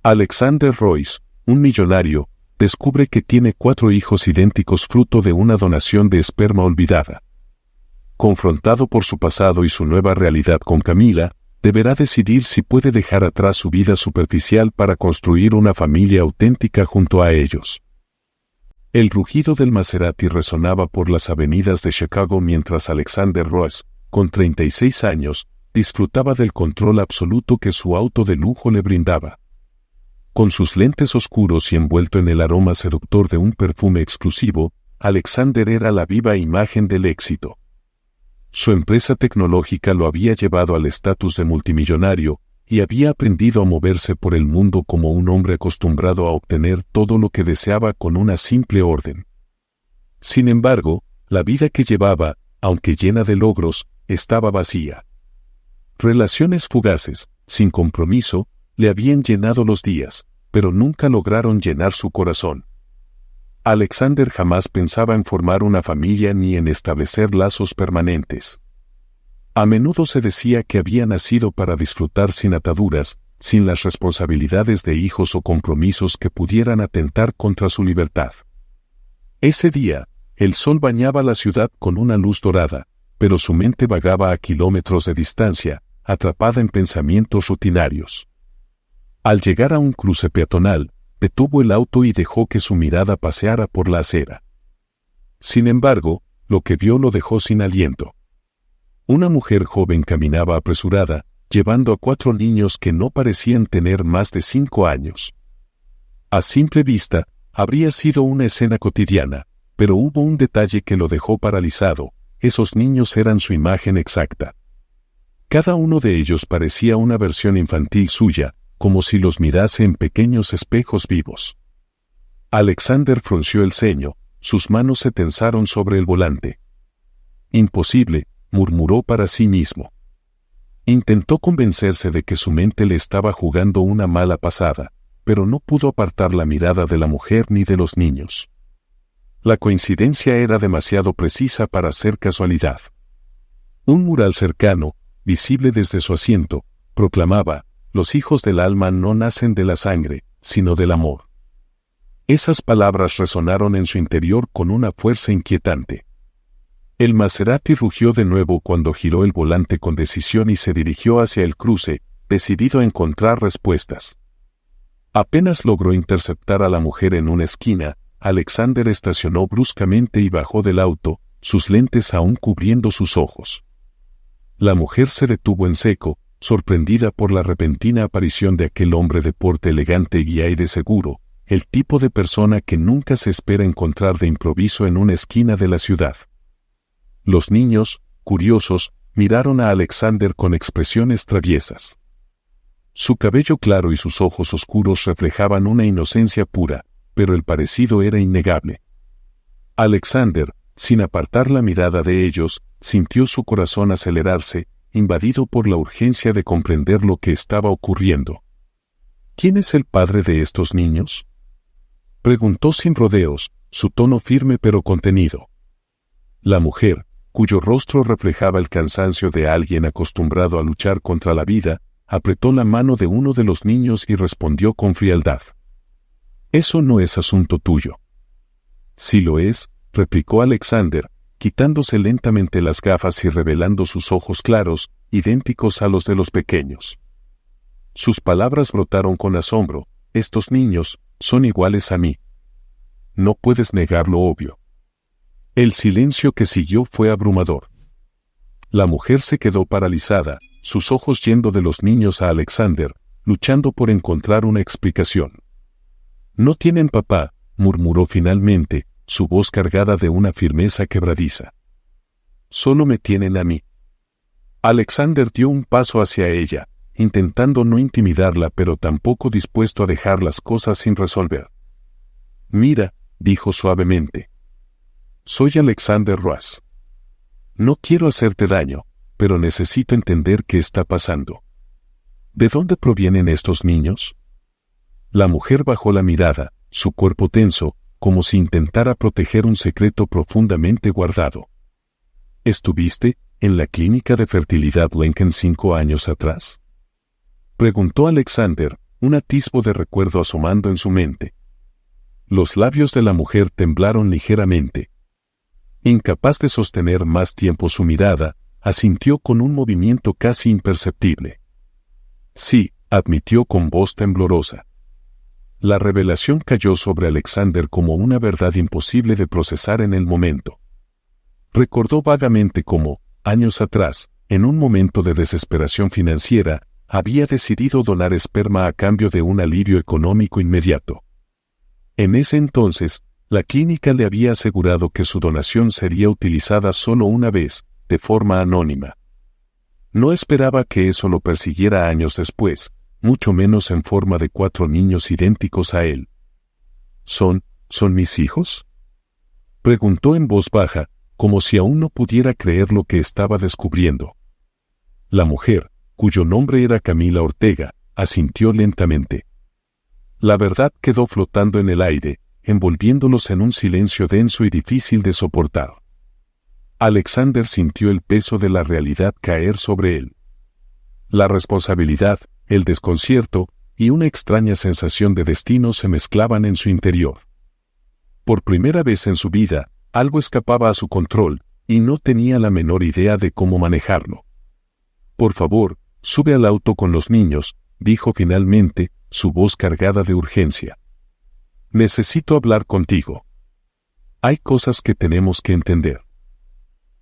Alexander Royce, un millonario, descubre que tiene 4 hijos idénticos fruto de una donación de esperma olvidada. Confrontado por su pasado y su nueva realidad con Camila, deberá decidir si puede dejar atrás su vida superficial para construir una familia auténtica junto a ellos. El rugido del Maserati resonaba por las avenidas de Chicago mientras Alexander Royce, con 36 años, disfrutaba del control absoluto que su auto de lujo le brindaba. Con sus lentes oscuros y envuelto en el aroma seductor de un perfume exclusivo, Alexander era la viva imagen del éxito. Su empresa tecnológica lo había llevado al estatus de multimillonario y había aprendido a moverse por el mundo como un hombre acostumbrado a obtener todo lo que deseaba con una simple orden. Sin embargo, la vida que llevaba, aunque llena de logros, estaba vacía. Relaciones fugaces, sin compromiso, le habían llenado los días, pero nunca lograron llenar su corazón. Alexander jamás pensaba en formar una familia ni en establecer lazos permanentes. A menudo se decía que había nacido para disfrutar sin ataduras, sin las responsabilidades de hijos o compromisos que pudieran atentar contra su libertad. Ese día, el sol bañaba la ciudad con una luz dorada, pero su mente vagaba a kilómetros de distancia, atrapada en pensamientos rutinarios. Al llegar a un cruce peatonal, detuvo el auto y dejó que su mirada paseara por la acera. Sin embargo, lo que vio lo dejó sin aliento. Una mujer joven caminaba apresurada, llevando a 4 niños que no parecían tener más de 5 años. A simple vista, habría sido una escena cotidiana, pero hubo un detalle que lo dejó paralizado: esos niños eran su imagen exacta. Cada uno de ellos parecía una versión infantil suya, como si los mirase en pequeños espejos vivos. Alexander frunció el ceño, sus manos se tensaron sobre el volante. Imposible, murmuró para sí mismo. Intentó convencerse de que su mente le estaba jugando una mala pasada, pero no pudo apartar la mirada de la mujer ni de los niños. La coincidencia era demasiado precisa para ser casualidad. Un mural cercano, visible desde su asiento, proclamaba: «Los hijos del alma no nacen de la sangre, sino del amor». Esas palabras resonaron en su interior con una fuerza inquietante. El Maserati rugió de nuevo cuando giró el volante con decisión y se dirigió hacia el cruce, decidido a encontrar respuestas. Apenas logró interceptar a la mujer en una esquina, Alexander estacionó bruscamente y bajó del auto, sus lentes aún cubriendo sus ojos. La mujer se detuvo en seco, sorprendida por la repentina aparición de aquel hombre de porte elegante y aire seguro, el tipo de persona que nunca se espera encontrar de improviso en una esquina de la ciudad. Los niños, curiosos, miraron a Alexander con expresiones traviesas. Su cabello claro y sus ojos oscuros reflejaban una inocencia pura, pero el parecido era innegable. Alexander, sin apartar la mirada de ellos, sintió su corazón acelerarse, invadido por la urgencia de comprender lo que estaba ocurriendo. ¿Quién es el padre de estos niños?, preguntó sin rodeos, su tono firme pero contenido. La mujer, cuyo rostro reflejaba el cansancio de alguien acostumbrado a luchar contra la vida, apretó la mano de uno de los niños y respondió con frialdad: «Eso no es asunto tuyo». «Sí lo es», replicó Alexander, quitándose lentamente las gafas y revelando sus ojos claros, idénticos a los de los pequeños. Sus palabras brotaron con asombro: «Estos niños son iguales a mí. No puedes negar lo obvio». El silencio que siguió fue abrumador. La mujer se quedó paralizada, sus ojos yendo de los niños a Alexander, luchando por encontrar una explicación. «No tienen papá», murmuró finalmente, su voz cargada de una firmeza quebradiza. «Solo me tienen a mí». Alexander dio un paso hacia ella, intentando no intimidarla pero tampoco dispuesto a dejar las cosas sin resolver. «Mira», dijo suavemente. «Soy Alexander Royce. No quiero hacerte daño, pero necesito entender qué está pasando. ¿De dónde provienen estos niños?». La mujer bajó la mirada, su cuerpo tenso, como si intentara proteger un secreto profundamente guardado. «¿Estuviste en la clínica de fertilidad Lincoln 5 años atrás?», preguntó Alexander, un atisbo de recuerdo asomando en su mente. Los labios de la mujer temblaron ligeramente. Incapaz de sostener más tiempo su mirada, asintió con un movimiento casi imperceptible. Sí, admitió con voz temblorosa. La revelación cayó sobre Alexander como una verdad imposible de procesar en el momento. Recordó vagamente cómo, años atrás, en un momento de desesperación financiera, había decidido donar esperma a cambio de un alivio económico inmediato. En ese entonces, la clínica le había asegurado que su donación sería utilizada solo una vez, de forma anónima. No esperaba que eso lo persiguiera años después, mucho menos en forma de 4 niños idénticos a él. ¿Son mis hijos?, preguntó en voz baja, como si aún no pudiera creer lo que estaba descubriendo. La mujer, cuyo nombre era Camila Ortega, asintió lentamente. La verdad quedó flotando en el aire, envolviéndolos en un silencio denso y difícil de soportar. Alexander sintió el peso de la realidad caer sobre él. La responsabilidad, el desconcierto y una extraña sensación de destino se mezclaban en su interior. Por primera vez en su vida, algo escapaba a su control, y no tenía la menor idea de cómo manejarlo. «Por favor, sube al auto con los niños», dijo finalmente, su voz cargada de urgencia. «Necesito hablar contigo. Hay cosas que tenemos que entender».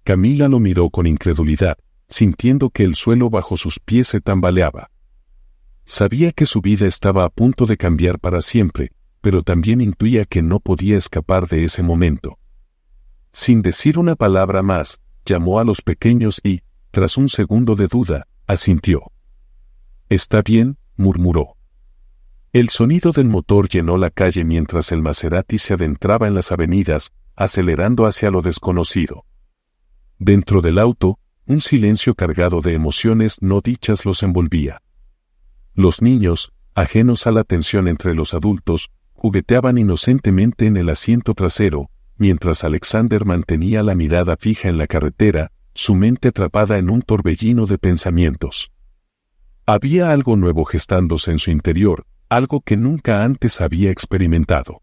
Camila lo miró con incredulidad, sintiendo que el suelo bajo sus pies se tambaleaba. Sabía que su vida estaba a punto de cambiar para siempre, pero también intuía que no podía escapar de ese momento. Sin decir una palabra más, llamó a los pequeños y, tras un segundo de duda, asintió. «Está bien», murmuró. El sonido del motor llenó la calle mientras el Maserati se adentraba en las avenidas, acelerando hacia lo desconocido. Dentro del auto, un silencio cargado de emociones no dichas los envolvía. Los niños, ajenos a la tensión entre los adultos, jugueteaban inocentemente en el asiento trasero, mientras Alexander mantenía la mirada fija en la carretera, su mente atrapada en un torbellino de pensamientos. Había algo nuevo gestándose en su interior, algo que nunca antes había experimentado.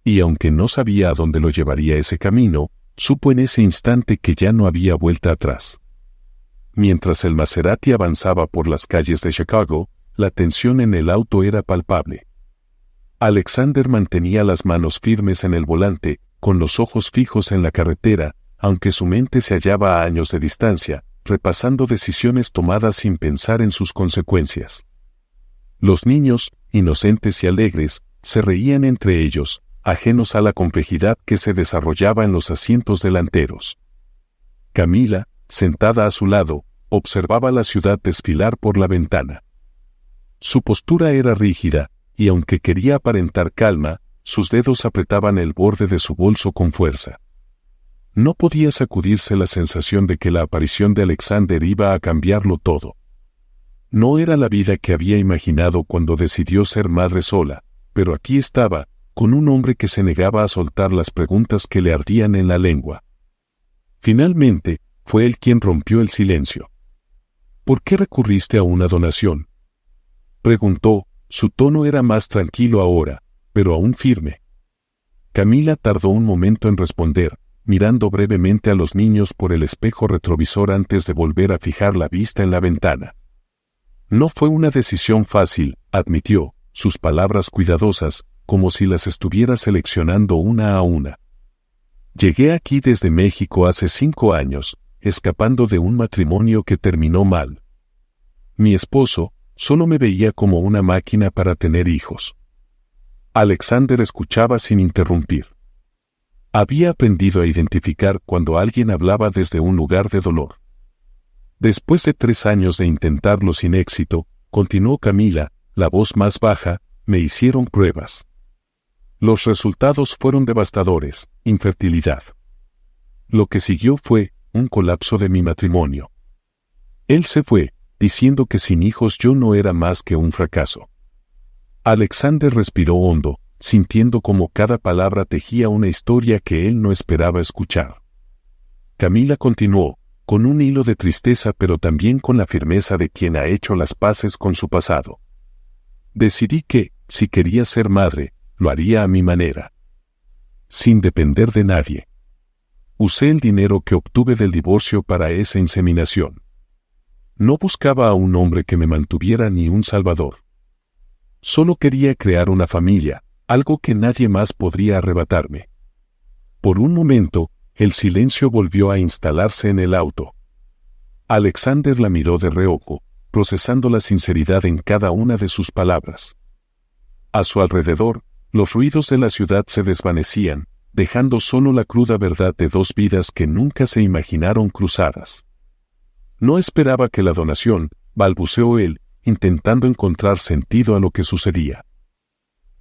Y aunque no sabía a dónde lo llevaría ese camino, supo en ese instante que ya no había vuelta atrás. Mientras el Maserati avanzaba por las calles de Chicago, la tensión en el auto era palpable. Alexander mantenía las manos firmes en el volante, con los ojos fijos en la carretera, aunque su mente se hallaba a años de distancia, repasando decisiones tomadas sin pensar en sus consecuencias. Los niños, inocentes y alegres, se reían entre ellos, ajenos a la complejidad que se desarrollaba en los asientos delanteros. Camila, sentada a su lado, observaba la ciudad desfilar por la ventana. Su postura era rígida, y aunque quería aparentar calma, sus dedos apretaban el borde de su bolso con fuerza. No podía sacudirse la sensación de que la aparición de Alexander iba a cambiarlo todo. No era la vida que había imaginado cuando decidió ser madre sola, pero aquí estaba, con un hombre que se negaba a soltar las preguntas que le ardían en la lengua. Finalmente, fue él quien rompió el silencio. «¿Por qué recurriste a una donación?», preguntó. Su tono era más tranquilo ahora, pero aún firme. Camila tardó un momento en responder, mirando brevemente a los niños por el espejo retrovisor antes de volver a fijar la vista en la ventana. «No fue una decisión fácil», admitió, sus palabras cuidadosas, como si las estuviera seleccionando una a una. «Llegué aquí desde México hace 5 años, escapando de un matrimonio que terminó mal. Mi esposo solo me veía como una máquina para tener hijos». Alexander escuchaba sin interrumpir. Había aprendido a identificar cuando alguien hablaba desde un lugar de dolor. «Después de 3 años de intentarlo sin éxito», continuó Camila, la voz más baja, «me hicieron pruebas. Los resultados fueron devastadores: infertilidad. Lo que siguió fue un colapso de mi matrimonio. Él se fue, diciendo que sin hijos yo no era más que un fracaso». Alexander respiró hondo, sintiendo como cada palabra tejía una historia que él no esperaba escuchar. Camila continuó, con un hilo de tristeza pero también con la firmeza de quien ha hecho las paces con su pasado. Decidí que, si quería ser madre, lo haría a mi manera, sin depender de nadie. Usé el dinero que obtuve del divorcio para esa inseminación. No buscaba a un hombre que me mantuviera ni un salvador. Solo quería crear una familia, algo que nadie más podría arrebatarme. Por un momento, el silencio volvió a instalarse en el auto. Alexander la miró de reojo, procesando la sinceridad en cada una de sus palabras. A su alrededor, los ruidos de la ciudad se desvanecían, dejando solo la cruda verdad de dos vidas que nunca se imaginaron cruzadas. No esperaba que la donación, balbuceó él, intentando encontrar sentido a lo que sucedía.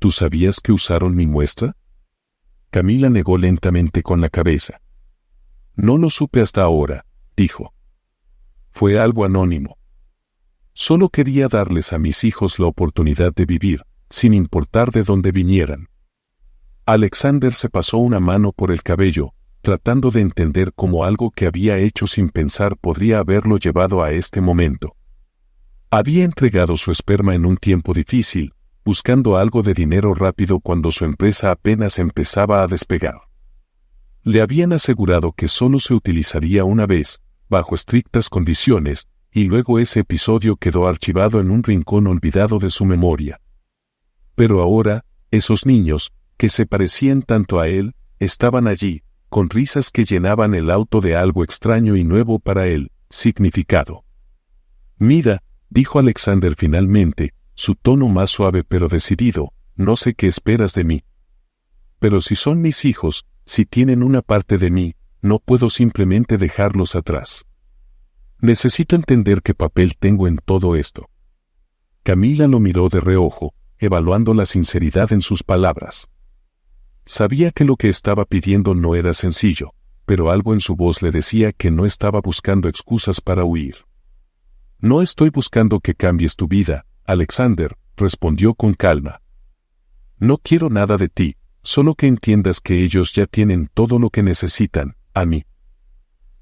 ¿Tú sabías que usaron mi muestra? Camila negó lentamente con la cabeza. No lo supe hasta ahora, dijo. Fue algo anónimo. Solo quería darles a mis hijos la oportunidad de vivir, sin importar de dónde vinieran. Alexander se pasó una mano por el cabello, tratando de entender cómo algo que había hecho sin pensar podría haberlo llevado a este momento. Había entregado su esperma en un tiempo difícil, buscando algo de dinero rápido cuando su empresa apenas empezaba a despegar. Le habían asegurado que solo se utilizaría una vez, bajo estrictas condiciones, y luego ese episodio quedó archivado en un rincón olvidado de su memoria. Pero ahora, esos niños, que se parecían tanto a él, estaban allí, con risas que llenaban el auto de algo extraño y nuevo para él, significado. Mira, dijo Alexander finalmente, su tono más suave pero decidido, no sé qué esperas de mí. Pero si son mis hijos, si tienen una parte de mí, no puedo simplemente dejarlos atrás. Necesito entender qué papel tengo en todo esto. Camila lo miró de reojo, evaluando la sinceridad en sus palabras. Sabía que lo que estaba pidiendo no era sencillo, pero algo en su voz le decía que no estaba buscando excusas para huir. No estoy buscando que cambies tu vida, Alexander, respondió con calma. No quiero nada de ti, solo que entiendas que ellos ya tienen todo lo que necesitan, a mí.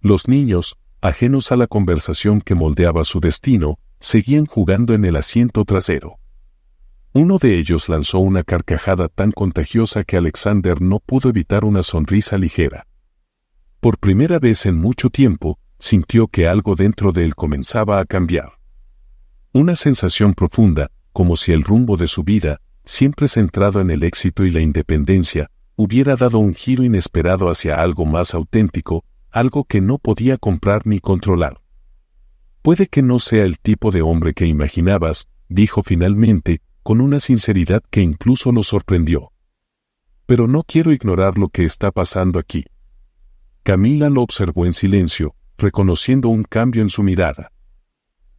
Los niños, ajenos a la conversación que moldeaba su destino, seguían jugando en el asiento trasero. Uno de ellos lanzó una carcajada tan contagiosa que Alexander no pudo evitar una sonrisa ligera. Por primera vez en mucho tiempo, sintió que algo dentro de él comenzaba a cambiar. Una sensación profunda, como si el rumbo de su vida, siempre centrado en el éxito y la independencia, hubiera dado un giro inesperado hacia algo más auténtico, algo que no podía comprar ni controlar. Puede que no sea el tipo de hombre que imaginabas, dijo finalmente, con una sinceridad que incluso lo sorprendió. Pero no quiero ignorar lo que está pasando aquí. Camila lo observó en silencio, reconociendo un cambio en su mirada.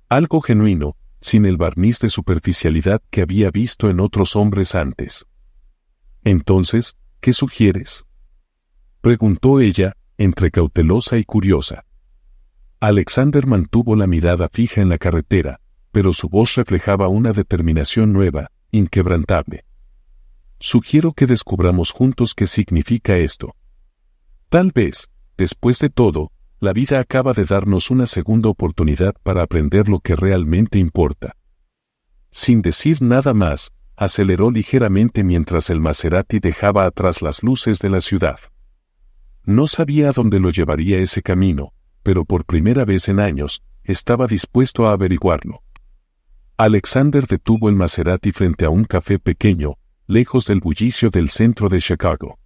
Algo genuino, sin el barniz de superficialidad que había visto en otros hombres antes. Entonces, ¿qué sugieres?, preguntó ella, entre cautelosa y curiosa. Alexander mantuvo la mirada fija en la carretera, pero su voz reflejaba una determinación nueva, inquebrantable. Sugiero que descubramos juntos qué significa esto. Tal vez, después de todo, la vida acaba de darnos una segunda oportunidad para aprender lo que realmente importa. Sin decir nada más, aceleró ligeramente mientras el Maserati dejaba atrás las luces de la ciudad. No sabía a dónde lo llevaría ese camino, pero por primera vez en años, estaba dispuesto a averiguarlo. Alexander detuvo el Maserati frente a un café pequeño, lejos del bullicio del centro de Chicago.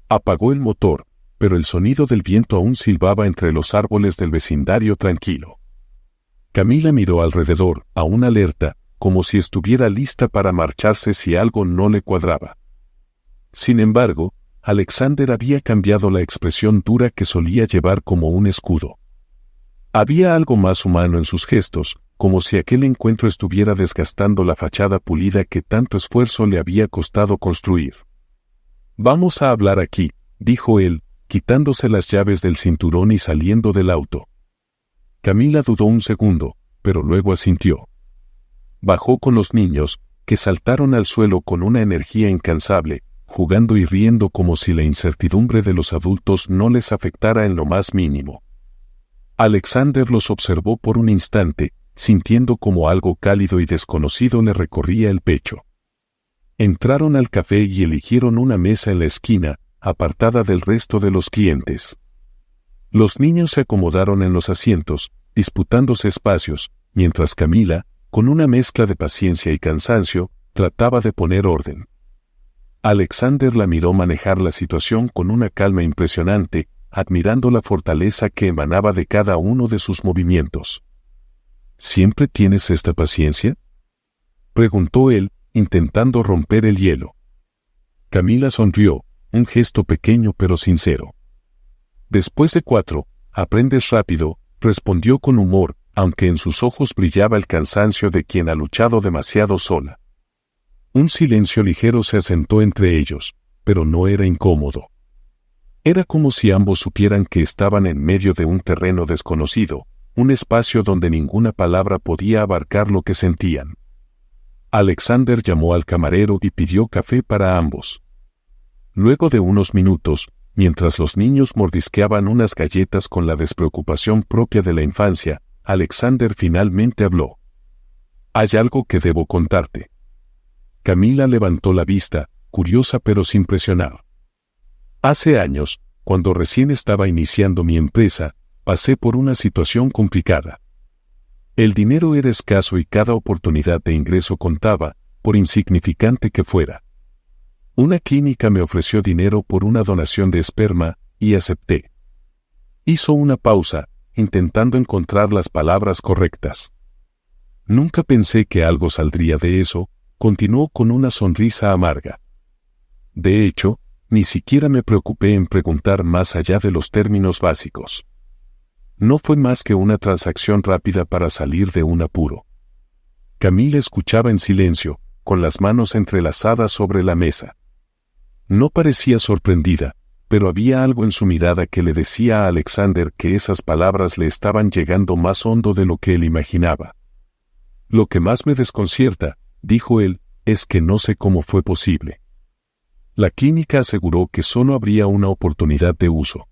Apagó el motor, pero el sonido del viento aún silbaba entre los árboles del vecindario tranquilo. Camila miró alrededor, aún alerta, como si estuviera lista para marcharse si algo no le cuadraba. Sin embargo, Alexander había cambiado la expresión dura que solía llevar como un escudo. Había algo más humano en sus gestos, como si aquel encuentro estuviera desgastando la fachada pulida que tanto esfuerzo le había costado construir. «Vamos a hablar aquí», dijo él, quitándose las llaves del cinturón y saliendo del auto. Camila dudó un segundo, pero luego asintió. Bajó con los niños, que saltaron al suelo con una energía incansable, jugando y riendo como si la incertidumbre de los adultos no les afectara en lo más mínimo. Alexander los observó por un instante, sintiendo como algo cálido y desconocido le recorría el pecho. Entraron al café y eligieron una mesa en la esquina, apartada del resto de los clientes. Los niños se acomodaron en los asientos, disputándose espacios, mientras Camila, con una mezcla de paciencia y cansancio, trataba de poner orden. Alexander la miró manejar la situación con una calma impresionante, admirando la fortaleza que emanaba de cada uno de sus movimientos. ¿Siempre tienes esta paciencia?, preguntó él, intentando romper el hielo. Camila sonrió, un gesto pequeño pero sincero. Después de 4, aprendes rápido, respondió con humor, aunque en sus ojos brillaba el cansancio de quien ha luchado demasiado sola. Un silencio ligero se asentó entre ellos, pero no era incómodo. Era como si ambos supieran que estaban en medio de un terreno desconocido, un espacio donde ninguna palabra podía abarcar lo que sentían. Alexander llamó al camarero y pidió café para ambos. Luego de unos minutos, mientras los niños mordisqueaban unas galletas con la despreocupación propia de la infancia, Alexander finalmente habló. «Hay algo que debo contarte». Camila levantó la vista, curiosa pero sin presionar. «Hace años, cuando recién estaba iniciando mi empresa, pasé por una situación complicada. El dinero era escaso y cada oportunidad de ingreso contaba, por insignificante que fuera. Una clínica me ofreció dinero por una donación de esperma, y acepté». Hizo una pausa, intentando encontrar las palabras correctas. «Nunca pensé que algo saldría de eso», continuó con una sonrisa amarga. «De hecho, ni siquiera me preocupé en preguntar más allá de los términos básicos. No fue más que una transacción rápida para salir de un apuro». Camila escuchaba en silencio, con las manos entrelazadas sobre la mesa. No parecía sorprendida, pero había algo en su mirada que le decía a Alexander que esas palabras le estaban llegando más hondo de lo que él imaginaba. «Lo que más me desconcierta», dijo él, «es que no sé cómo fue posible». La clínica aseguró que solo habría una oportunidad de uso.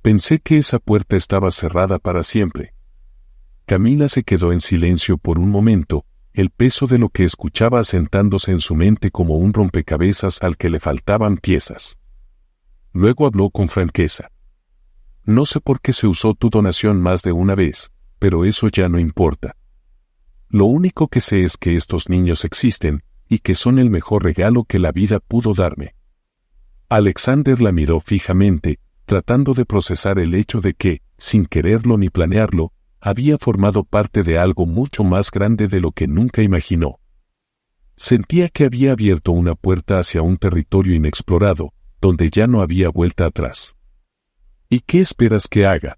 Pensé que esa puerta estaba cerrada para siempre. Camila se quedó en silencio por un momento, el peso de lo que escuchaba asentándose en su mente como un rompecabezas al que le faltaban piezas. Luego habló con franqueza. «No sé por qué se usó tu donación más de una vez, pero eso ya no importa. Lo único que sé es que estos niños existen, y que son el mejor regalo que la vida pudo darme». Alexander la miró fijamente, tratando de procesar el hecho de que, sin quererlo ni planearlo, había formado parte de algo mucho más grande de lo que nunca imaginó. Sentía que había abierto una puerta hacia un territorio inexplorado, donde ya no había vuelta atrás. «¿Y qué esperas que haga?»,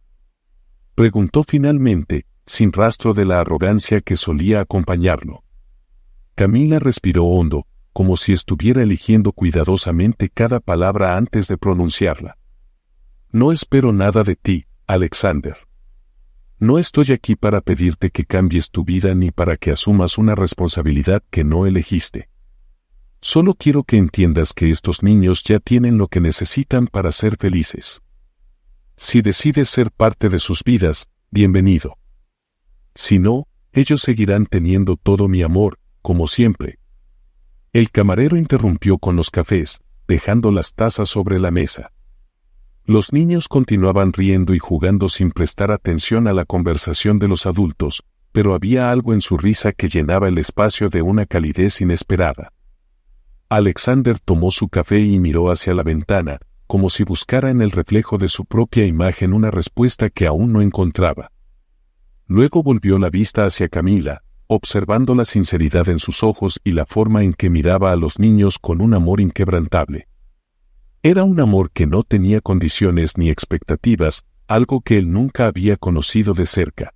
preguntó finalmente, sin rastro de la arrogancia que solía acompañarlo. Camila respiró hondo, como si estuviera eligiendo cuidadosamente cada palabra antes de pronunciarla. «No espero nada de ti, Alexander. No estoy aquí para pedirte que cambies tu vida ni para que asumas una responsabilidad que no elegiste. Solo quiero que entiendas que estos niños ya tienen lo que necesitan para ser felices. Si decides ser parte de sus vidas, bienvenido. Si no, ellos seguirán teniendo todo mi amor, como siempre». El camarero interrumpió con los cafés, dejando las tazas sobre la mesa. Los niños continuaban riendo y jugando sin prestar atención a la conversación de los adultos, pero había algo en su risa que llenaba el espacio de una calidez inesperada. Alexander tomó su café y miró hacia la ventana, como si buscara en el reflejo de su propia imagen una respuesta que aún no encontraba. Luego volvió la vista hacia Camila, observando la sinceridad en sus ojos y la forma en que miraba a los niños con un amor inquebrantable. Era un amor que no tenía condiciones ni expectativas, algo que él nunca había conocido de cerca.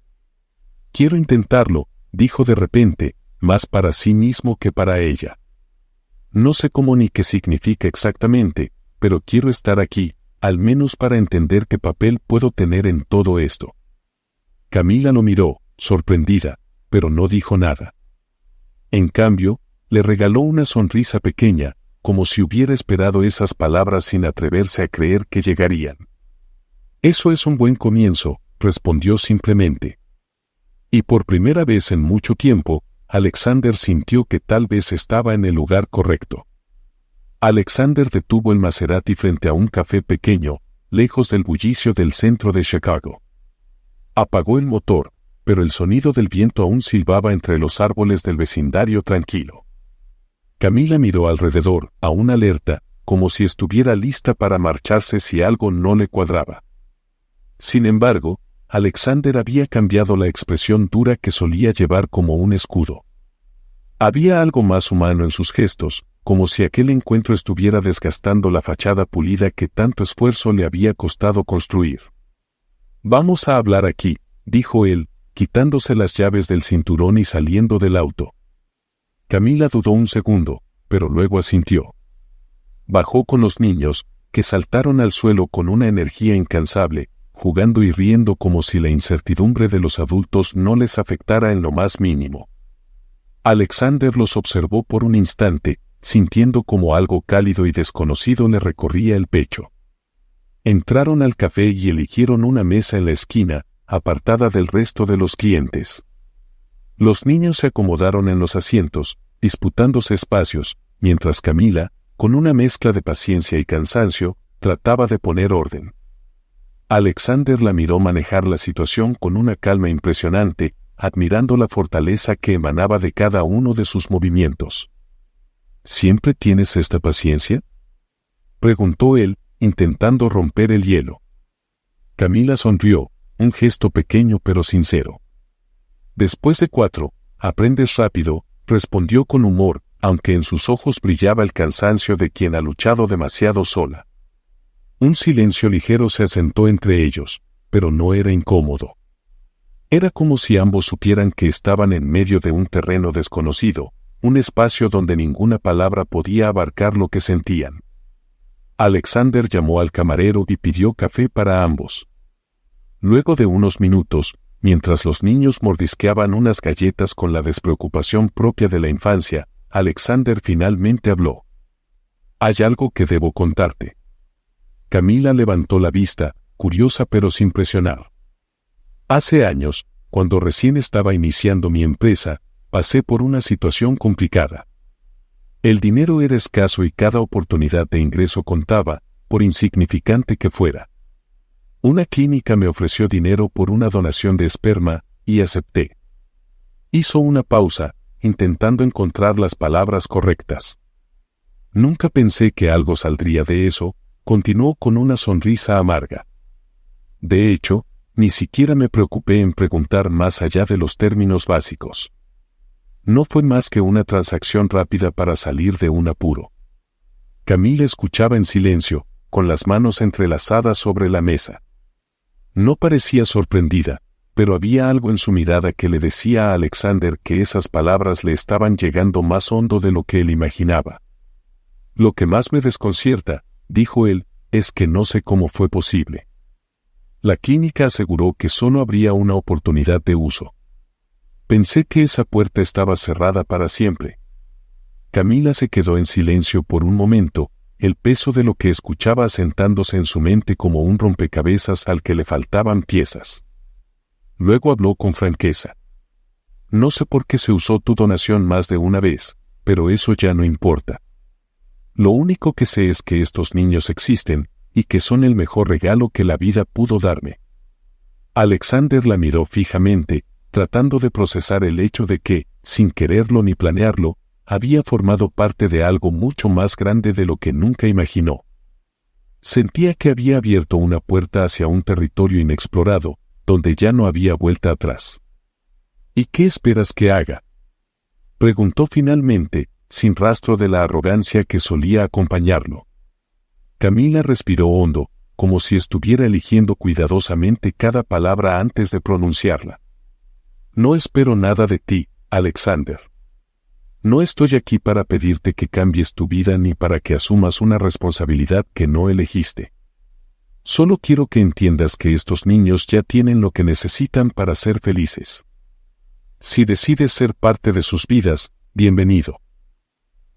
«Quiero intentarlo», dijo de repente, más para sí mismo que para ella. «No sé cómo ni qué significa exactamente, pero quiero estar aquí, al menos para entender qué papel puedo tener en todo esto». Camila lo miró, sorprendida, pero no dijo nada. En cambio, le regaló una sonrisa pequeña, como si hubiera esperado esas palabras sin atreverse a creer que llegarían. «Eso es un buen comienzo», respondió simplemente. Y por primera vez en mucho tiempo, Alexander sintió que tal vez estaba en el lugar correcto. Alexander detuvo el Maserati frente a un café pequeño, lejos del bullicio del centro de Chicago. Apagó el motor, pero el sonido del viento aún silbaba entre los árboles del vecindario tranquilo. Camila miró alrededor, aún alerta, como si estuviera lista para marcharse si algo no le cuadraba. Sin embargo, Alexander había cambiado la expresión dura que solía llevar como un escudo. Había algo más humano en sus gestos, como si aquel encuentro estuviera desgastando la fachada pulida que tanto esfuerzo le había costado construir. «Vamos a hablar aquí», dijo él, quitándose las llaves del cinturón y saliendo del auto. Camila dudó un segundo, pero luego asintió. Bajó con los niños, que saltaron al suelo con una energía incansable, jugando y riendo como si la incertidumbre de los adultos no les afectara en lo más mínimo. Alexander los observó por un instante, sintiendo como algo cálido y desconocido le recorría el pecho. Entraron al café y eligieron una mesa en la esquina, apartada del resto de los clientes. Los niños se acomodaron en los asientos, disputándose espacios, mientras Camila, con una mezcla de paciencia y cansancio, trataba de poner orden. Alexander la miró manejar la situación con una calma impresionante, admirando la fortaleza que emanaba de cada uno de sus movimientos. ¿Siempre tienes esta paciencia?, preguntó él, intentando romper el hielo. Camila sonrió, un gesto pequeño pero sincero. Después de 4, aprendes rápido, respondió con humor, aunque en sus ojos brillaba el cansancio de quien ha luchado demasiado sola. Un silencio ligero se asentó entre ellos, pero no era incómodo. Era como si ambos supieran que estaban en medio de un terreno desconocido, un espacio donde ninguna palabra podía abarcar lo que sentían. Alexander llamó al camarero y pidió café para ambos. Luego de unos minutos, mientras los niños mordisqueaban unas galletas con la despreocupación propia de la infancia, Alexander finalmente habló. «Hay algo que debo contarte». Camila levantó la vista, curiosa pero sin presionar. «Hace años, cuando recién estaba iniciando mi empresa, pasé por una situación complicada. El dinero era escaso y cada oportunidad de ingreso contaba, por insignificante que fuera. Una clínica me ofreció dinero por una donación de esperma, y acepté». Hizo una pausa, intentando encontrar las palabras correctas. «Nunca pensé que algo saldría de eso», continuó con una sonrisa amarga. «De hecho, ni siquiera me preocupé en preguntar más allá de los términos básicos. No fue más que una transacción rápida para salir de un apuro». Camila escuchaba en silencio, con las manos entrelazadas sobre la mesa. No parecía sorprendida, pero había algo en su mirada que le decía a Alexander que esas palabras le estaban llegando más hondo de lo que él imaginaba. «Lo que más me desconcierta», dijo él, «es que no sé cómo fue posible. La clínica aseguró que solo habría una oportunidad de uso. Pensé que esa puerta estaba cerrada para siempre». Camila se quedó en silencio por un momento, el peso de lo que escuchaba asentándose en su mente como un rompecabezas al que le faltaban piezas. Luego habló con franqueza. «No sé por qué se usó tu donación más de una vez, pero eso ya no importa. Lo único que sé es que estos niños existen, y que son el mejor regalo que la vida pudo darme». Alexander la miró fijamente, tratando de procesar el hecho de que, sin quererlo ni planearlo, había formado parte de algo mucho más grande de lo que nunca imaginó. Sentía que había abierto una puerta hacia un territorio inexplorado, donde ya no había vuelta atrás. «¿Y qué esperas que haga?», preguntó finalmente, sin rastro de la arrogancia que solía acompañarlo. Camila respiró hondo, como si estuviera eligiendo cuidadosamente cada palabra antes de pronunciarla. «No espero nada de ti, Alexander. No estoy aquí para pedirte que cambies tu vida ni para que asumas una responsabilidad que no elegiste. Solo quiero que entiendas que estos niños ya tienen lo que necesitan para ser felices. Si decides ser parte de sus vidas, bienvenido.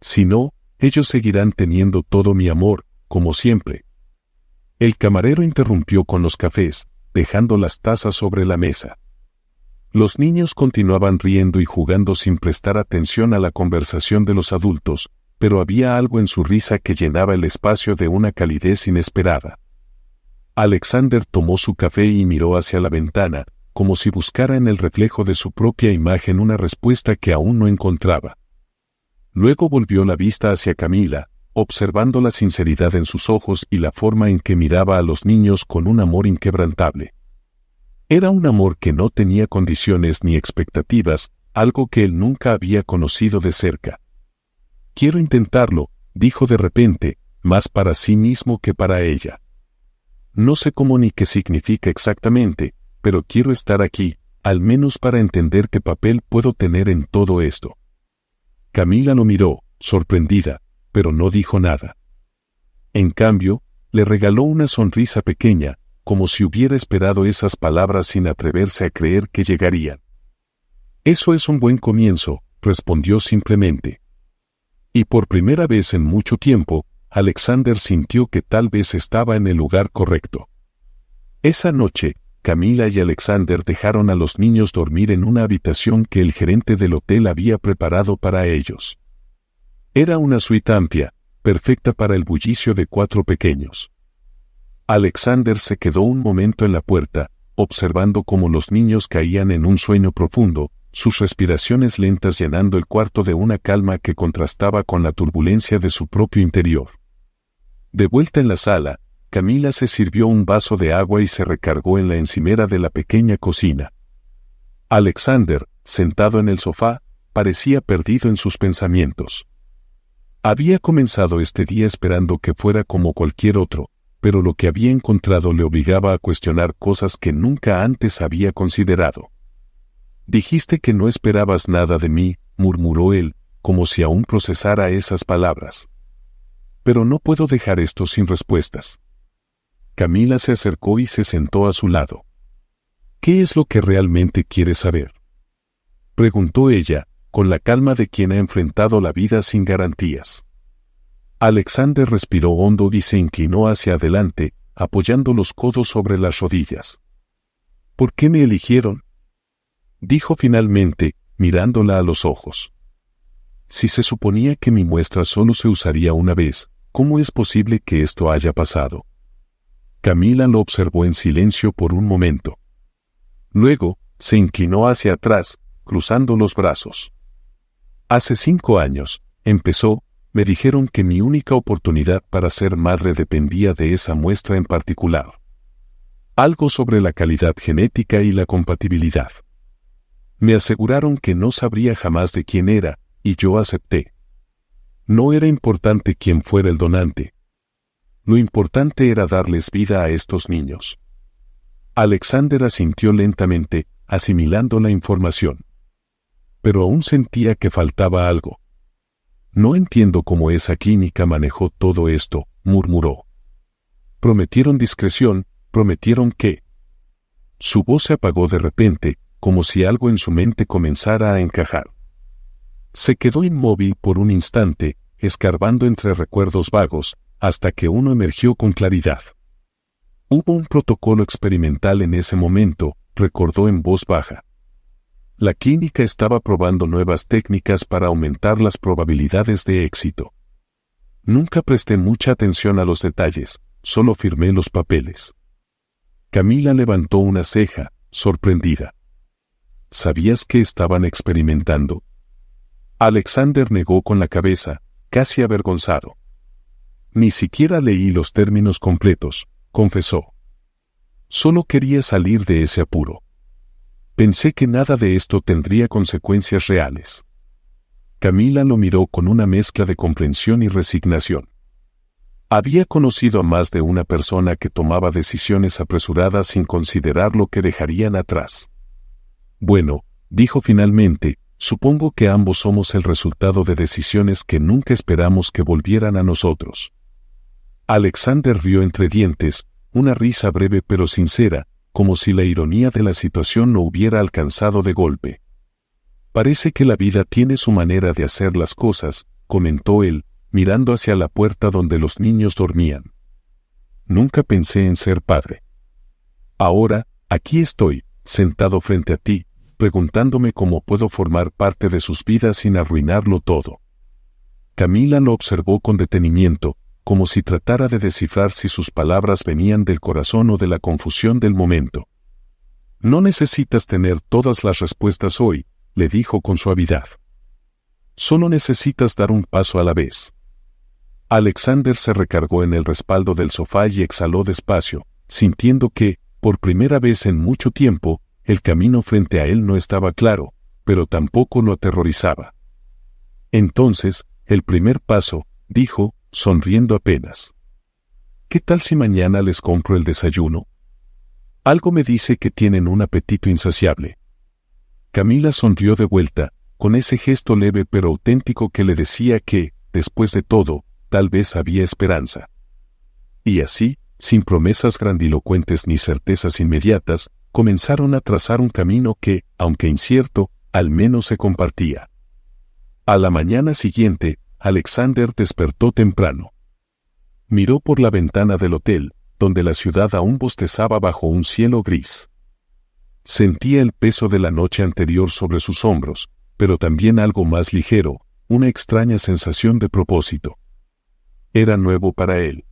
Si no, ellos seguirán teniendo todo mi amor, como siempre». El camarero interrumpió con los cafés, dejando las tazas sobre la mesa. Los niños continuaban riendo y jugando sin prestar atención a la conversación de los adultos, pero había algo en su risa que llenaba el espacio de una calidez inesperada. Alexander tomó su café y miró hacia la ventana, como si buscara en el reflejo de su propia imagen una respuesta que aún no encontraba. Luego volvió la vista hacia Camila, observando la sinceridad en sus ojos y la forma en que miraba a los niños con un amor inquebrantable. Era un amor que no tenía condiciones ni expectativas, algo que él nunca había conocido de cerca. «Quiero intentarlo», dijo de repente, más para sí mismo que para ella. «No sé cómo ni qué significa exactamente, pero quiero estar aquí, al menos para entender qué papel puedo tener en todo esto». Camila lo miró, sorprendida, pero no dijo nada. En cambio, le regaló una sonrisa pequeña, como si hubiera esperado esas palabras sin atreverse a creer que llegarían. «Eso es un buen comienzo», respondió simplemente. Y por primera vez en mucho tiempo, Alexander sintió que tal vez estaba en el lugar correcto. Esa noche, Camila y Alexander dejaron a los niños dormir en una habitación que el gerente del hotel había preparado para ellos. Era una suite amplia, perfecta para el bullicio de 4 pequeños. Alexander se quedó un momento en la puerta, observando cómo los niños caían en un sueño profundo, sus respiraciones lentas llenando el cuarto de una calma que contrastaba con la turbulencia de su propio interior. De vuelta en la sala, Camila se sirvió un vaso de agua y se recargó en la encimera de la pequeña cocina. Alexander, sentado en el sofá, parecía perdido en sus pensamientos. Había comenzado este día esperando que fuera como cualquier otro, pero lo que había encontrado le obligaba a cuestionar cosas que nunca antes había considerado. «Dijiste que no esperabas nada de mí», murmuró él, como si aún procesara esas palabras. «Pero no puedo dejar esto sin respuestas». Camila se acercó y se sentó a su lado. «¿Qué es lo que realmente quieres saber?», preguntó ella, con la calma de quien ha enfrentado la vida sin garantías. Alexander respiró hondo y se inclinó hacia adelante, apoyando los codos sobre las rodillas. «¿Por qué me eligieron?», dijo finalmente, mirándola a los ojos. «Si se suponía que mi muestra solo se usaría una vez, ¿cómo es posible que esto haya pasado?». Camila lo observó en silencio por un momento. Luego, se inclinó hacia atrás, cruzando los brazos. «Hace 5 años», empezó, «me dijeron que mi única oportunidad para ser madre dependía de esa muestra en particular. Algo sobre la calidad genética y la compatibilidad. Me aseguraron que no sabría jamás de quién era, y yo acepté. No era importante quién fuera el donante. Lo importante era darles vida a estos niños». Alexander asintió lentamente, asimilando la información. Pero aún sentía que faltaba algo. «No entiendo cómo esa clínica manejó todo esto», murmuró. «Prometieron discreción, prometieron que...». Su voz se apagó de repente, como si algo en su mente comenzara a encajar. Se quedó inmóvil por un instante, escarbando entre recuerdos vagos, hasta que uno emergió con claridad. «Hubo un protocolo experimental en ese momento», recordó en voz baja. «La clínica estaba probando nuevas técnicas para aumentar las probabilidades de éxito. Nunca presté mucha atención a los detalles, solo firmé los papeles». Camila levantó una ceja, sorprendida. «¿Sabías que estaban experimentando?». Alexander negó con la cabeza, casi avergonzado. «Ni siquiera leí los términos completos», confesó. «Solo quería salir de ese apuro. Pensé que nada de esto tendría consecuencias reales». Camila lo miró con una mezcla de comprensión y resignación. Había conocido a más de una persona que tomaba decisiones apresuradas sin considerar lo que dejarían atrás. «Bueno», dijo finalmente, «supongo que ambos somos el resultado de decisiones que nunca esperamos que volvieran a nosotros». Alexander rió entre dientes, una risa breve pero sincera, como si la ironía de la situación lo hubiera alcanzado de golpe. «Parece que la vida tiene su manera de hacer las cosas», comentó él, mirando hacia la puerta donde los niños dormían. «Nunca pensé en ser padre. Ahora, aquí estoy, sentado frente a ti, preguntándome cómo puedo formar parte de sus vidas sin arruinarlo todo. Camila lo observó con detenimiento, como si tratara de descifrar si sus palabras venían del corazón o de la confusión del momento. No necesitas tener todas las respuestas hoy, le dijo con suavidad. Solo necesitas dar un paso a la vez. Alexander se recargó en el respaldo del sofá y exhaló despacio, sintiendo que, por primera vez en mucho tiempo, el camino frente a él no estaba claro, pero tampoco lo aterrorizaba. Entonces, el primer paso, dijo, sonriendo apenas. ¿Qué tal si mañana les compro el desayuno? Algo me dice que tienen un apetito insaciable. Camila sonrió de vuelta, con ese gesto leve pero auténtico que le decía que, después de todo, tal vez había esperanza. Y así, sin promesas grandilocuentes ni certezas inmediatas, comenzaron a trazar un camino que, aunque incierto, al menos se compartía. A la mañana siguiente, Alexander despertó temprano. Miró por la ventana del hotel, donde la ciudad aún bostezaba bajo un cielo gris. Sentía el peso de la noche anterior sobre sus hombros, pero también algo más ligero, una extraña sensación de propósito. Era nuevo para él.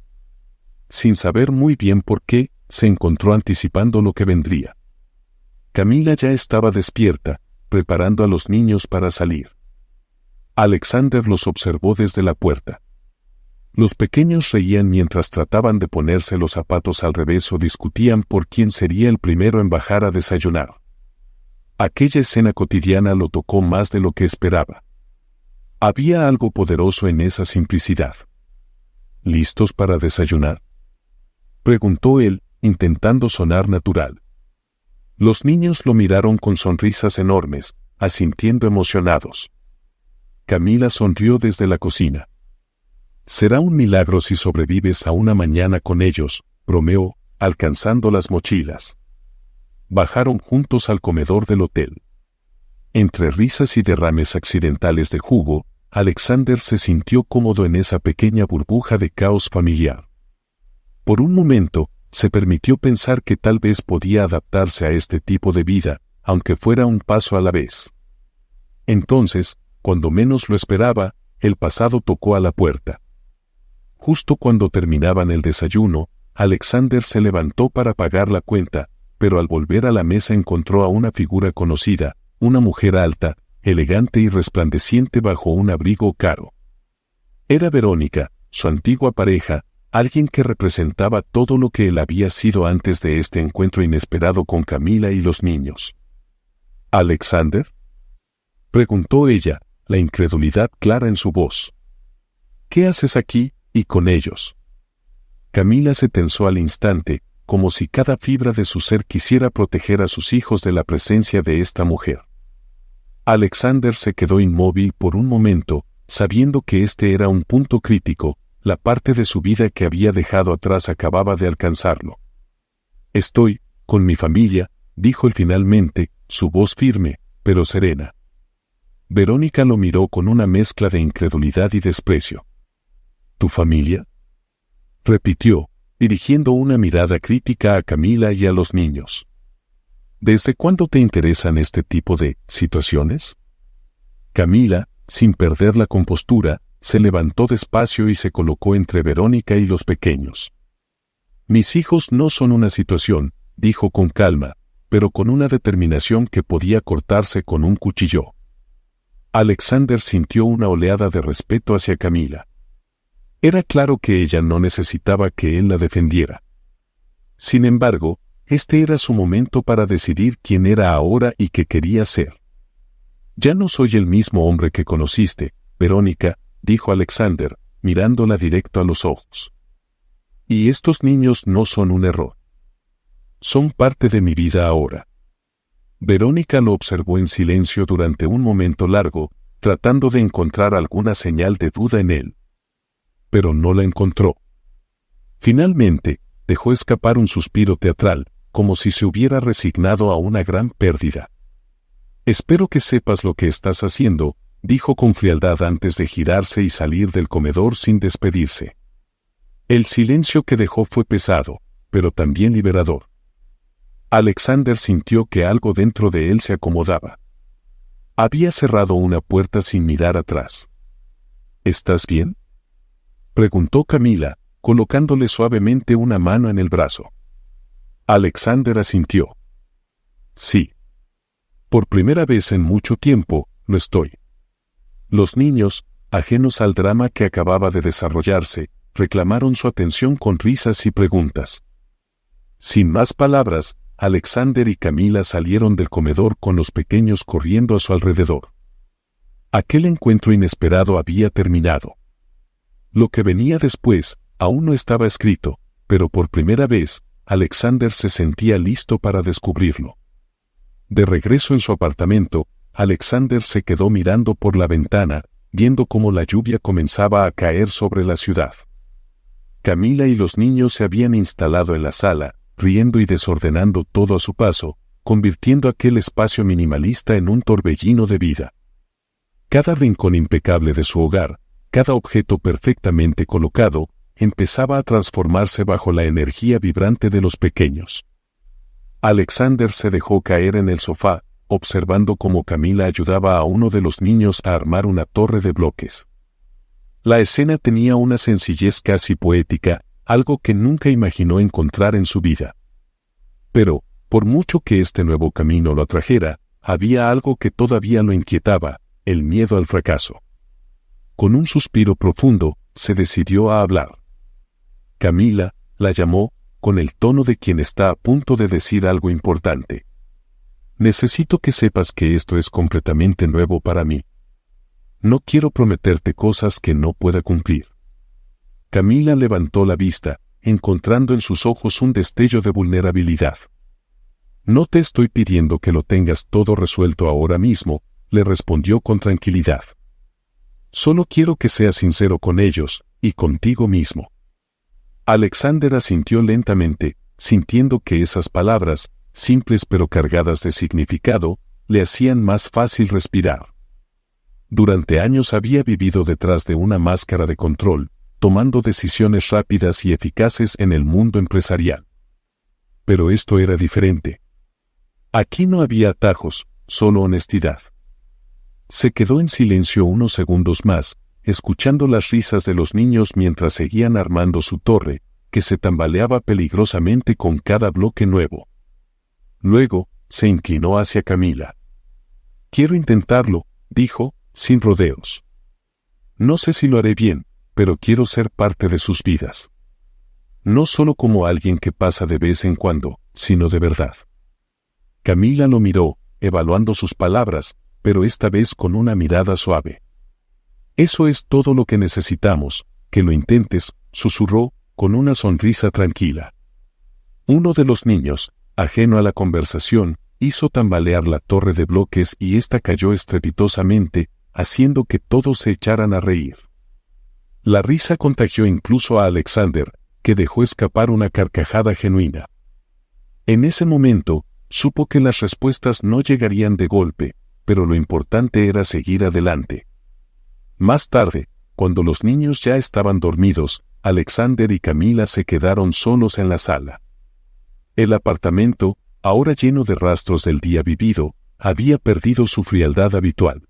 Sin saber muy bien por qué, se encontró anticipando lo que vendría. Camila ya estaba despierta, preparando a los niños para salir. Alexander los observó desde la puerta. Los pequeños reían mientras trataban de ponerse los zapatos al revés o discutían por quién sería el primero en bajar a desayunar. Aquella escena cotidiana lo tocó más de lo que esperaba. Había algo poderoso en esa simplicidad. ¿Listos para desayunar?, preguntó él, intentando sonar natural. Los niños lo miraron con sonrisas enormes, asintiendo emocionados. Camila sonrió desde la cocina. «Será un milagro si sobrevives a una mañana con ellos», bromeó, alcanzando las mochilas. Bajaron juntos al comedor del hotel. Entre risas y derrames accidentales de jugo, Alexander se sintió cómodo en esa pequeña burbuja de caos familiar. Por un momento, se permitió pensar que tal vez podía adaptarse a este tipo de vida, aunque fuera un paso a la vez. Entonces, cuando menos lo esperaba, el pasado tocó a la puerta. Justo cuando terminaban el desayuno, Alexander se levantó para pagar la cuenta, pero al volver a la mesa encontró a una figura conocida, una mujer alta, elegante y resplandeciente bajo un abrigo caro. Era Verónica, su antigua pareja, alguien que representaba todo lo que él había sido antes de este encuentro inesperado con Camila y los niños. ¿Alexander?, preguntó ella, la incredulidad clara en su voz. ¿Qué haces aquí, y con ellos? Camila se tensó al instante, como si cada fibra de su ser quisiera proteger a sus hijos de la presencia de esta mujer. Alexander se quedó inmóvil por un momento, sabiendo que este era un punto crítico, la parte de su vida que había dejado atrás acababa de alcanzarlo. «Estoy, con mi familia», dijo él finalmente, su voz firme, pero serena. Verónica lo miró con una mezcla de incredulidad y desprecio. ¿Tu familia?, repitió, dirigiendo una mirada crítica a Camila y a los niños. ¿Desde cuándo te interesan este tipo de situaciones? Camila, sin perder la compostura, se levantó despacio y se colocó entre Verónica y los pequeños. Mis hijos no son una situación, dijo con calma, pero con una determinación que podía cortarse con un cuchillo. Alexander sintió una oleada de respeto hacia Camila. Era claro que ella no necesitaba que él la defendiera. Sin embargo, este era su momento para decidir quién era ahora y qué quería ser. «Ya no soy el mismo hombre que conociste, Verónica», dijo Alexander, mirándola directo a los ojos. «Y estos niños no son un error. Son parte de mi vida ahora». Verónica lo observó en silencio durante un momento largo, tratando de encontrar alguna señal de duda en él. Pero no la encontró. Finalmente, dejó escapar un suspiro teatral, como si se hubiera resignado a una gran pérdida. «Espero que sepas lo que estás haciendo», dijo con frialdad antes de girarse y salir del comedor sin despedirse. El silencio que dejó fue pesado, pero también liberador. Alexander sintió que algo dentro de él se acomodaba. Había cerrado una puerta sin mirar atrás. ¿Estás bien?, preguntó Camila, colocándole suavemente una mano en el brazo. Alexander asintió. Sí. Por primera vez en mucho tiempo, lo estoy. Los niños, ajenos al drama que acababa de desarrollarse, reclamaron su atención con risas y preguntas. Sin más palabras, Alexander y Camila salieron del comedor con los pequeños corriendo a su alrededor. Aquel encuentro inesperado había terminado. Lo que venía después, aún no estaba escrito, pero por primera vez, Alexander se sentía listo para descubrirlo. De regreso en su apartamento, Alexander se quedó mirando por la ventana, viendo cómo la lluvia comenzaba a caer sobre la ciudad. Camila y los niños se habían instalado en la sala, riendo y desordenando todo a su paso, convirtiendo aquel espacio minimalista en un torbellino de vida. Cada rincón impecable de su hogar, cada objeto perfectamente colocado, empezaba a transformarse bajo la energía vibrante de los pequeños. Alexander se dejó caer en el sofá, observando cómo Camila ayudaba a uno de los niños a armar una torre de bloques. La escena tenía una sencillez casi poética, algo que nunca imaginó encontrar en su vida. Pero, por mucho que este nuevo camino lo atrajera, había algo que todavía lo inquietaba, el miedo al fracaso. Con un suspiro profundo, se decidió a hablar. Camila, la llamó, con el tono de quien está a punto de decir algo importante. Necesito que sepas que esto es completamente nuevo para mí. No quiero prometerte cosas que no pueda cumplir. Camila levantó la vista, encontrando en sus ojos un destello de vulnerabilidad. No te estoy pidiendo que lo tengas todo resuelto ahora mismo, le respondió con tranquilidad. Solo quiero que seas sincero con ellos, y contigo mismo. Alexander asintió lentamente, sintiendo que esas palabras, simples pero cargadas de significado, le hacían más fácil respirar. Durante años había vivido detrás de una máscara de control, tomando decisiones rápidas y eficaces en el mundo empresarial. Pero esto era diferente. Aquí no había atajos, solo honestidad. Se quedó en silencio unos segundos más, escuchando las risas de los niños mientras seguían armando su torre, que se tambaleaba peligrosamente con cada bloque nuevo. Luego, se inclinó hacia Camila. Quiero intentarlo, dijo, sin rodeos. No sé si lo haré bien, pero quiero ser parte de sus vidas. No solo como alguien que pasa de vez en cuando, sino de verdad. Camila lo miró, evaluando sus palabras, pero esta vez con una mirada suave. Eso es todo lo que necesitamos, que lo intentes, susurró, con una sonrisa tranquila. Uno de los niños, ajeno a la conversación, hizo tambalear la torre de bloques y ésta cayó estrepitosamente, haciendo que todos se echaran a reír. La risa contagió incluso a Alexander, que dejó escapar una carcajada genuina. En ese momento, supo que las respuestas no llegarían de golpe, pero lo importante era seguir adelante. Más tarde, cuando los niños ya estaban dormidos, Alexander y Camila se quedaron solos en la sala. El apartamento, ahora lleno de rastros del día vivido, había perdido su frialdad habitual.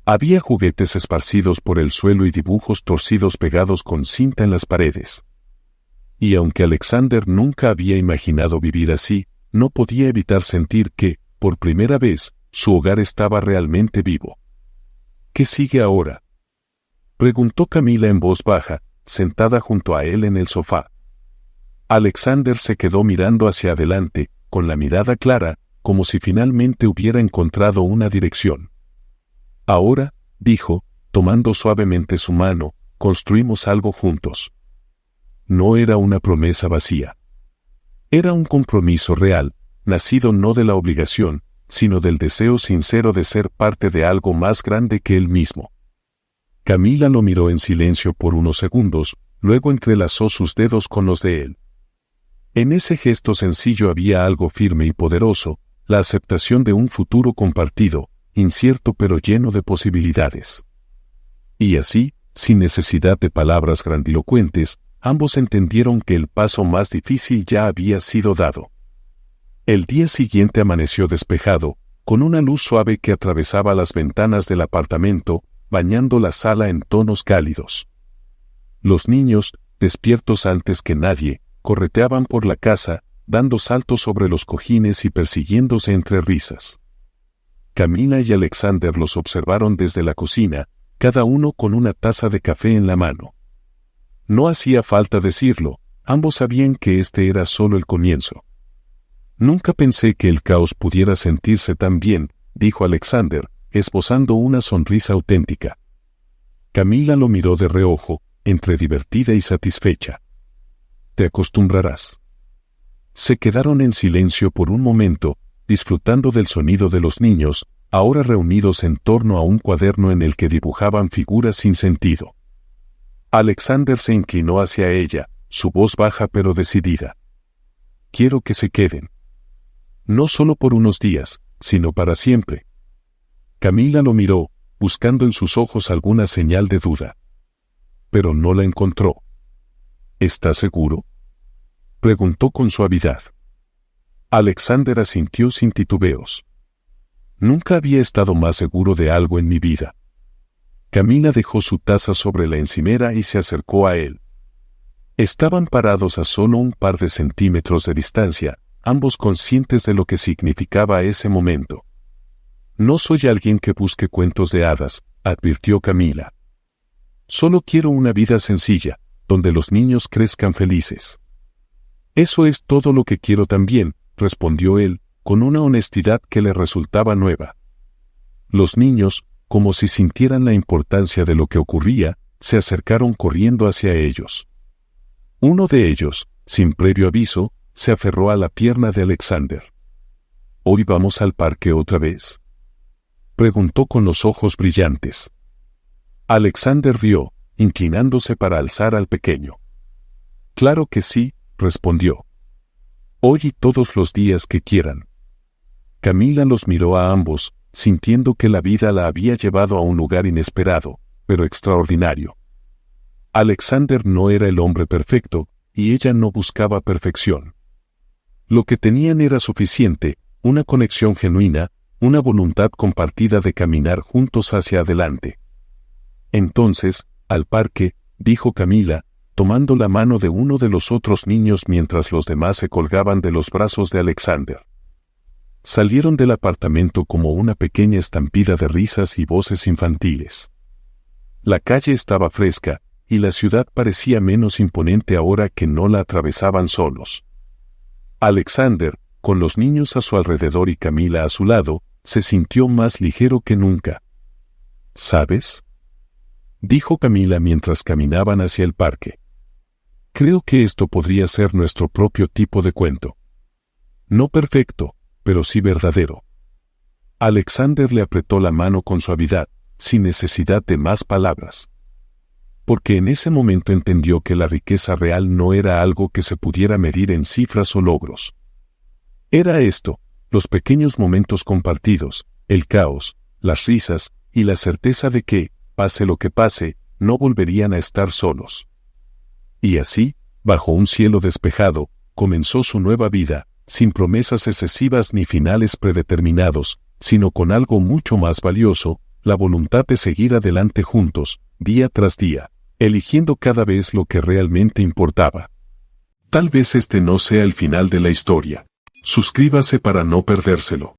Había juguetes esparcidos por el suelo y dibujos torcidos pegados con cinta en las paredes. Y aunque Alexander nunca había imaginado vivir así, no podía evitar sentir que, por primera vez, su hogar estaba realmente vivo. ¿Qué sigue ahora?, preguntó Camila en voz baja, sentada junto a él en el sofá. Alexander se quedó mirando hacia adelante, con la mirada clara, como si finalmente hubiera encontrado una dirección. Ahora, dijo, tomando suavemente su mano, construimos algo juntos. No era una promesa vacía. Era un compromiso real, nacido no de la obligación, sino del deseo sincero de ser parte de algo más grande que él mismo. Camila lo miró en silencio por unos segundos, luego entrelazó sus dedos con los de él. En ese gesto sencillo había algo firme y poderoso, la aceptación de un futuro compartido, incierto pero lleno de posibilidades. Y así, sin necesidad de palabras grandilocuentes, ambos entendieron que el paso más difícil ya había sido dado. El día siguiente amaneció despejado, con una luz suave que atravesaba las ventanas del apartamento, bañando la sala en tonos cálidos. Los niños, despiertos antes que nadie, correteaban por la casa, dando saltos sobre los cojines y persiguiéndose entre risas. Camila y Alexander los observaron desde la cocina, cada uno con una taza de café en la mano. No hacía falta decirlo, ambos sabían que este era solo el comienzo. Nunca pensé que el caos pudiera sentirse tan bien, dijo Alexander, esbozando una sonrisa auténtica. Camila lo miró de reojo, entre divertida y satisfecha. Te acostumbrarás. Se quedaron en silencio por un momento, disfrutando del sonido de los niños, ahora reunidos en torno a un cuaderno en el que dibujaban figuras sin sentido. Alexander se inclinó hacia ella, su voz baja pero decidida. Quiero que se queden. No solo por unos días, sino para siempre. Camila lo miró, buscando en sus ojos alguna señal de duda. Pero no la encontró. ¿Estás seguro?, preguntó con suavidad. Alexander asintió sin titubeos. Nunca había estado más seguro de algo en mi vida. Camila dejó su taza sobre la encimera y se acercó a él. Estaban parados a solo un par de centímetros de distancia, ambos conscientes de lo que significaba ese momento. No soy alguien que busque cuentos de hadas, advirtió Camila. Solo quiero una vida sencilla, donde los niños crezcan felices. Eso es todo lo que quiero también, respondió él, con una honestidad que le resultaba nueva. Los niños, como si sintieran la importancia de lo que ocurría, se acercaron corriendo hacia ellos. Uno de ellos, sin previo aviso, se aferró a la pierna de Alexander. ¿Hoy vamos al parque otra vez?, preguntó con los ojos brillantes. Alexander rió, inclinándose para alzar al pequeño. Claro que sí, respondió. Hoy y todos los días que quieran. Camila los miró a ambos, sintiendo que la vida la había llevado a un lugar inesperado, pero extraordinario. Alexander no era el hombre perfecto, y ella no buscaba perfección. Lo que tenían era suficiente, una conexión genuina, una voluntad compartida de caminar juntos hacia adelante. Entonces, al parque, dijo Camila, tomando la mano de uno de los otros niños mientras los demás se colgaban de los brazos de Alexander. Salieron del apartamento como una pequeña estampida de risas y voces infantiles. La calle estaba fresca, y la ciudad parecía menos imponente ahora que no la atravesaban solos. Alexander, con los niños a su alrededor y Camila a su lado, se sintió más ligero que nunca. ¿Sabes?, dijo Camila mientras caminaban hacia el parque. Creo que esto podría ser nuestro propio tipo de cuento. No perfecto, pero sí verdadero. Alexander le apretó la mano con suavidad, sin necesidad de más palabras. Porque en ese momento entendió que la riqueza real no era algo que se pudiera medir en cifras o logros. Era esto, los pequeños momentos compartidos, el caos, las risas, y la certeza de que, pase lo que pase, no volverían a estar solos. Y así, bajo un cielo despejado, comenzó su nueva vida, sin promesas excesivas ni finales predeterminados, sino con algo mucho más valioso, la voluntad de seguir adelante juntos, día tras día, eligiendo cada vez lo que realmente importaba. Tal vez este no sea el final de la historia. Suscríbase para no perdérselo.